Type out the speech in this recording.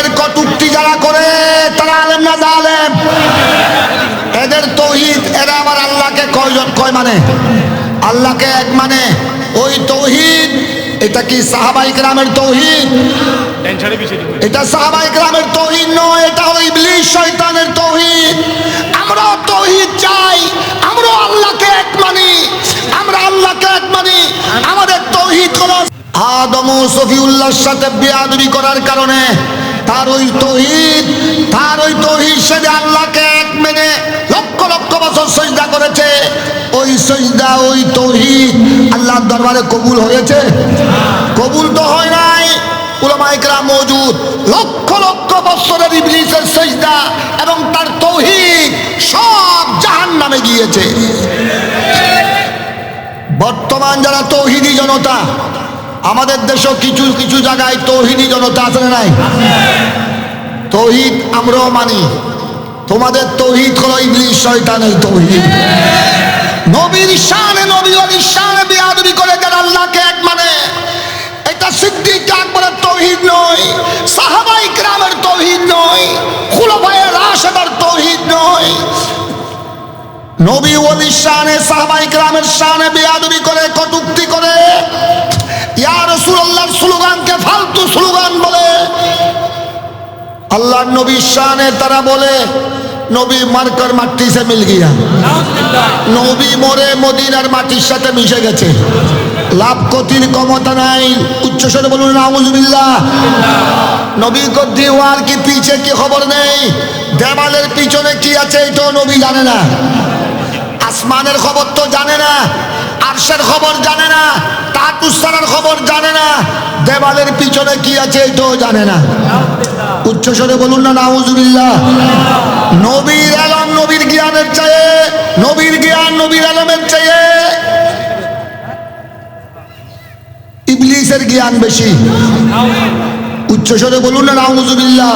কোরআনের কটূক্তি যারা করে তারা আলেম না জালেম? এদের তৌহিদ, এরা আবার আল্লাহকে কয়জন কয় মানে? আল্লাহকে এক মানে। ওই তৌহিদ, এটা কি সাহাবায়ে কেরামের তৌহিদ? এটা সাহাবায়ে কেরামের তৌহিদ নয়, এটা হলো ইবলিস শয়তানের তৌহিদ। আমরা তৌহিদ চাই, আমরা আল্লাহকে এক মানি, আমরা আল্লাহকে এক মানি। আমাদের তৌহিদ হলো আদম ও সফিউল্লাহর সাথে বেয়াদবি করার কারণে তার ওই তৌহিদ সে আল্লাহকে এক মেনে লক্ষ লক্ষ বছর সিজদা করেছে। ওই সিজদা, ওই তৌহিদ আল্লাহর দরবারে কবুল হয়েছে? কবুল তো হয় নাই। উলামায়ে কেরাম মওজুদ, লক্ষ লক্ষ বছরের ইবলিসের সিজদা এবং তার তৌহিদ সব জাহান্নামে গিয়েছে। বর্তমান যারা তৌহিদি জনতা, আমাদের দেশে কিছু কিছু জায়গায় তৌহিদি জনতা আছে না নাই? তৌহিদ আমরাও মানি, তোমাদের তৌহিদ হলো ইবলিস শয়তানের তৌহিদ। নবীর শানে, নবী ওলির শানে বেয়াদবি করে যারা আল্লাহকে এক মানে, এটা সিদ্দিক আকবরের তৌহিদ নয়, সাহাবায়ে কেরামের তৌহিদ নয়, খুলাফায়ে রাশিদের তৌহিদ নয়। নবী ওলির শানে, সাহাবায়ে কেরামের শানে বেয়াদবি করে, কটূক্তি করে, ইয়া রাসূলুল্লাহর স্লোগানকে ফালতু স্লোগান বলে। আল্লাহর নবীর শানে তারা বলে নবী মারকর মাটি সে মিল গিয়া, নবী মরে মদিনার মাটির সাথে মিশে গেছে, লাভ ক্ষতির ক্ষমতা নাই। উচ্চস্বরে বলুন নাউযুবিল্লাহ। নবী কো দীওয়ার কি পিছে কি খবর নেই, দেওয়ালের পিছনে কি আছে এটাও নবী জানে না, আসমানের খবর তো জানে না, আরশের খবর জানে না, তাকুসারের খবর জানে না, দেওয়ালের পিছনে কি আছে এটাও জানে না। উচ্চস্বরে বলুন না নাউযুবিল্লাহ। নবীর আলম, নবীর জ্ঞানের চেয়ে, নবীর জ্ঞান নবীর আলমের চেয়ে ইবলিসের জ্ঞান বেশি। উচ্চস্বরে বলুন না নাউযুবিল্লাহ।